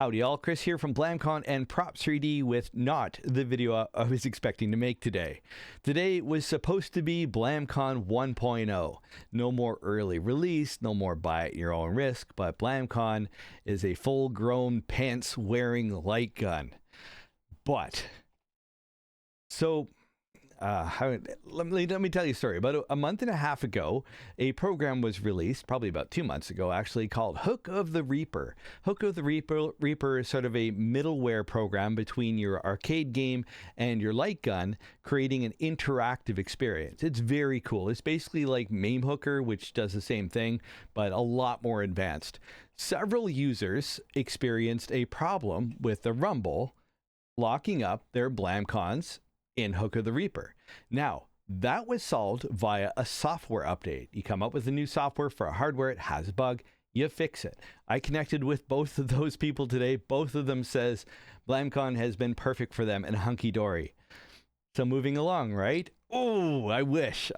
Howdy all, Chris here from Blamcon and Props3D with not the video I was expecting to make today. Today was supposed to be Blamcon 1.0. No more early release, no more buy at your own risk, but Blamcon is a full-grown pants-wearing light gun. But, let me tell you a story. About a month and a half ago, a program was released, probably about 2 months ago actually, called Hook of the Reaper. Hook of the Reaper is sort of a middleware program between your arcade game and your light gun, creating an interactive experience. It's very cool. It's basically like MAME Hooker, which does the same thing, but a lot more advanced. Several users experienced a problem with the rumble locking up their Blamcons in Hook of the Reaper. Now, that was solved via a software update. You come up with a new software for a hardware, it has a bug, you fix it. I connected with both of those people today. Both of them says Blamcon has been perfect for them and hunky-dory. So moving along, right? Oh, I wish.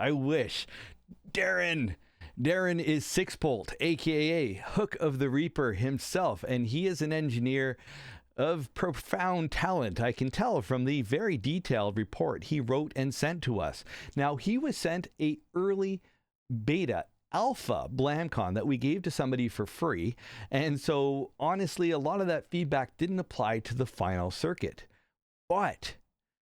Darren is Sixbolt, aka Hook of the Reaper himself, and he is an engineer of profound talent. I can tell from the very detailed report he wrote and sent to us. Now, he was sent a early beta alpha Blamcon that we gave to somebody for free, and so honestly a lot of that feedback didn't apply to the final circuit, but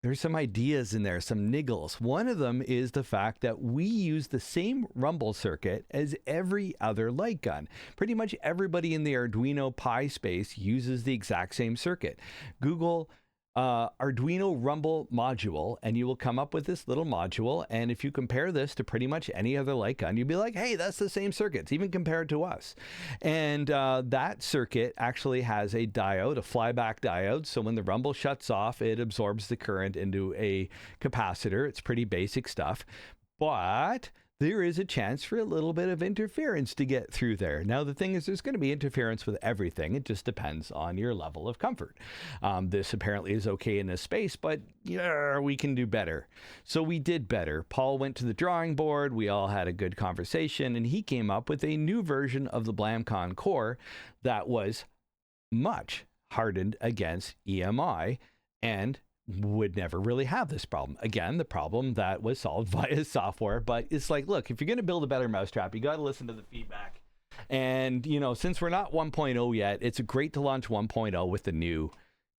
there's some ideas in there, some niggles. One of them is the fact that we use the same rumble circuit as every other light gun. Pretty much everybody in the Arduino Pi space uses the exact same circuit. Google Arduino rumble module, and you will come up with this little module. And if you compare this to pretty much any other light gun, you'd be like, hey, that's the same circuit. It's even compared to us. And that circuit actually has a diode, a flyback diode. So when the rumble shuts off, it absorbs the current into a capacitor. It's pretty basic stuff, but there is a chance for a little bit of interference to get through there. Now, the thing is, there's going to be interference with everything. It just depends on your level of comfort. This apparently is okay in this space, but yeah, we can do better. So we did better. Paul went to the drawing board. We all had a good conversation, and he came up with a new version of the Blamcon core that was much hardened against EMI and would never really have this problem. Again, the problem that was solved via software, but it's like, look, if you're going to build a better mousetrap, you got to listen to the feedback. And, you know, since we're not 1.0 yet, it's great to launch 1.0 with the new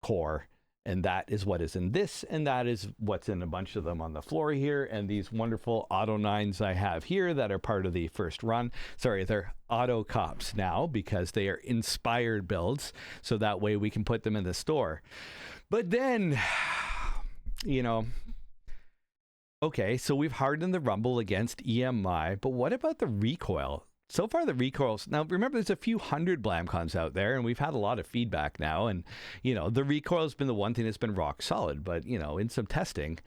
core. And that is what is in this, and that is what's in a bunch of them on the floor here, and these wonderful Auto 9s I have here that are part of the first run. Sorry, they're Auto Cops now because they are inspired builds, so that way we can put them in the store. But then, you know, okay, so we've hardened the rumble against EMI, but what about the recoil? So far, the recoils, now remember, there's a few hundred Blamcons out there, and we've had a lot of feedback now, and, you know, the recoil's been the one thing that's been rock solid, but, you know, in some testing,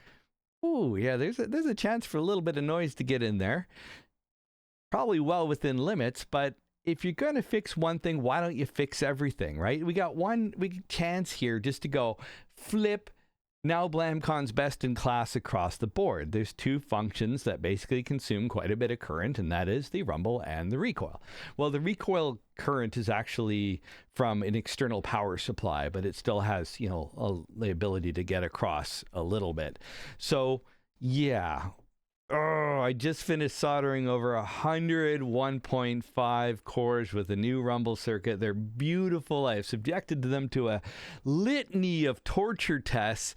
ooh, yeah, there's a chance for a little bit of noise to get in there. Probably well within limits, but if you're going to fix one thing, why don't you fix everything, right? We got one chance here just to go flip. Now Blamcon's best in class across the board. There's two functions that basically consume quite a bit of current, and that is the rumble and the recoil. Well, the recoil current is actually from an external power supply, but it still has, you know, the ability to get across a little bit. So, yeah. Oh, I just finished soldering over 100 1.5 cores with a new rumble circuit. They're beautiful. I have subjected them to a litany of torture tests,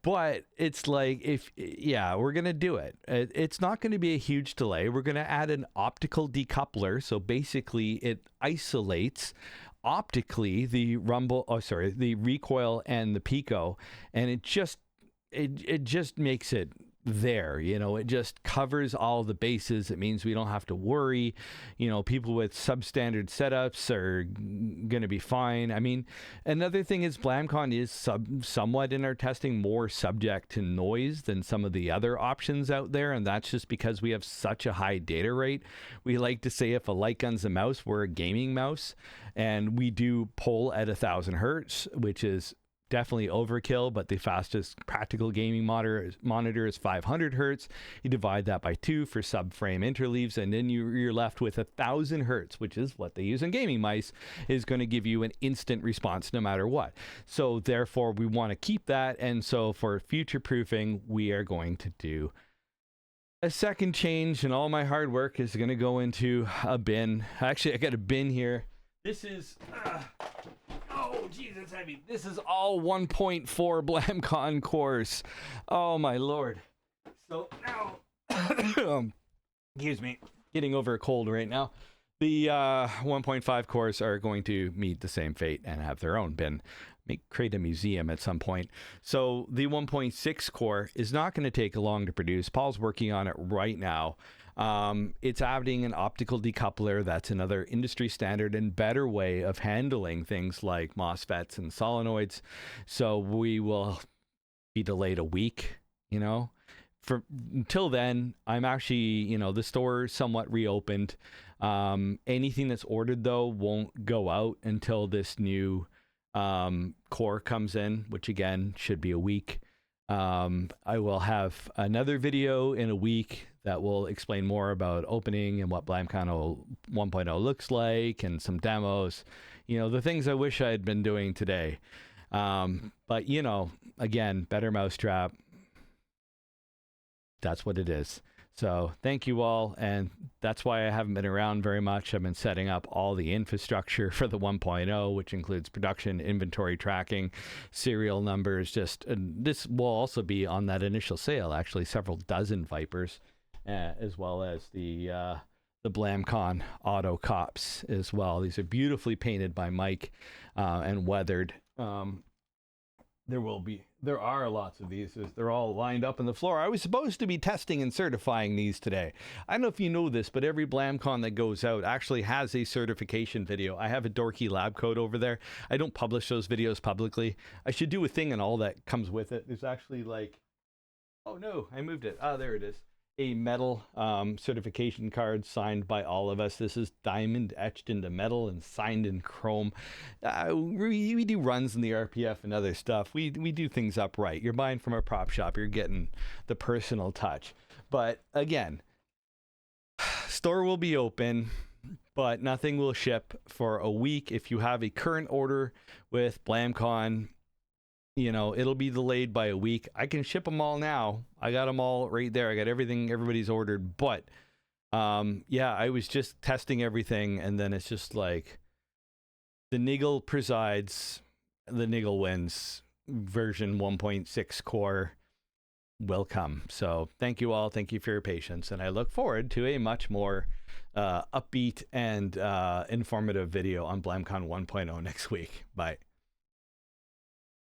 but it's like, we're going to do it. It's not going to be a huge delay. We're going to add an optical decoupler. So basically it isolates optically the recoil and the pico, and it just makes it there, you know, it just covers all the bases. It means we don't have to worry. You know, people with substandard setups are going to be fine. I mean, another thing is Blamcon is somewhat in our testing more subject to noise than some of the other options out there, and that's just because we have such a high data rate. We like to say if a light gun's a mouse, we're a gaming mouse, and we do pull at 1,000 hertz, which is definitely overkill, but the fastest practical gaming monitor is 500 hertz. You divide that by 2 for subframe interleaves, and then you're left with 1,000 hertz, which is what they use in gaming mice, is going to give you an instant response no matter what. So therefore, we want to keep that, and so for future proofing, we are going to do a second change, and all my hard work is going to go into a bin. Actually, I got a bin here. This is... oh, geez, it's heavy. This is all 1.4 Blamcon cores. Oh, my Lord. So now, excuse me, getting over a cold right now. The 1.5 cores are going to meet the same fate and have their own bin. Create a museum at some point. So the 1.6 core is not going to take long to produce. Paul's working on it right now. It's adding an optical decoupler. That's another industry standard and better way of handling things like MOSFETs and solenoids. So we will be delayed a week, you know. Until then, I'm actually, the store somewhat reopened. Anything that's ordered, though, won't go out until this new core comes in, which again should be a week. I will have another video in a week that will explain more about opening and what Blamcon 1.0 looks like, and some demos, the things I wish I had been doing today. But again, better mousetrap. That's what it is. So thank you all, and that's why I haven't been around very much. I've been setting up all the infrastructure for the 1.0, which includes production, inventory tracking, serial numbers. This will also be on that initial sale, actually, several dozen Vipers, as well as the Blamcon Auto Cops as well. These are beautifully painted by Mike and weathered. There are lots of these. They're all lined up on the floor. I was supposed to be testing and certifying these today. I don't know if you know this, but every Blamcon that goes out actually has a certification video. I have a dorky lab coat over there. I don't publish those videos publicly. I should do a thing and all that comes with it. There's actually oh no, I moved it. There it is. A metal certification card signed by all of us. This is diamond etched into metal and signed in chrome. We do runs in the RPF and other stuff. We do things up right. You're buying from a prop shop. You're getting the personal touch. But again, store will be open, but nothing will ship for a week. If you have a current order with Blamcon, it'll be delayed by a week. I can ship them all now. I got them all right there. I got everything everybody's ordered. But, I was just testing everything. And then it's just like the niggle presides, the niggle wins. Version 1.6 core will come. So thank you all. Thank you for your patience. And I look forward to a much more upbeat and informative video on Blamcon 1.0 next week. Bye.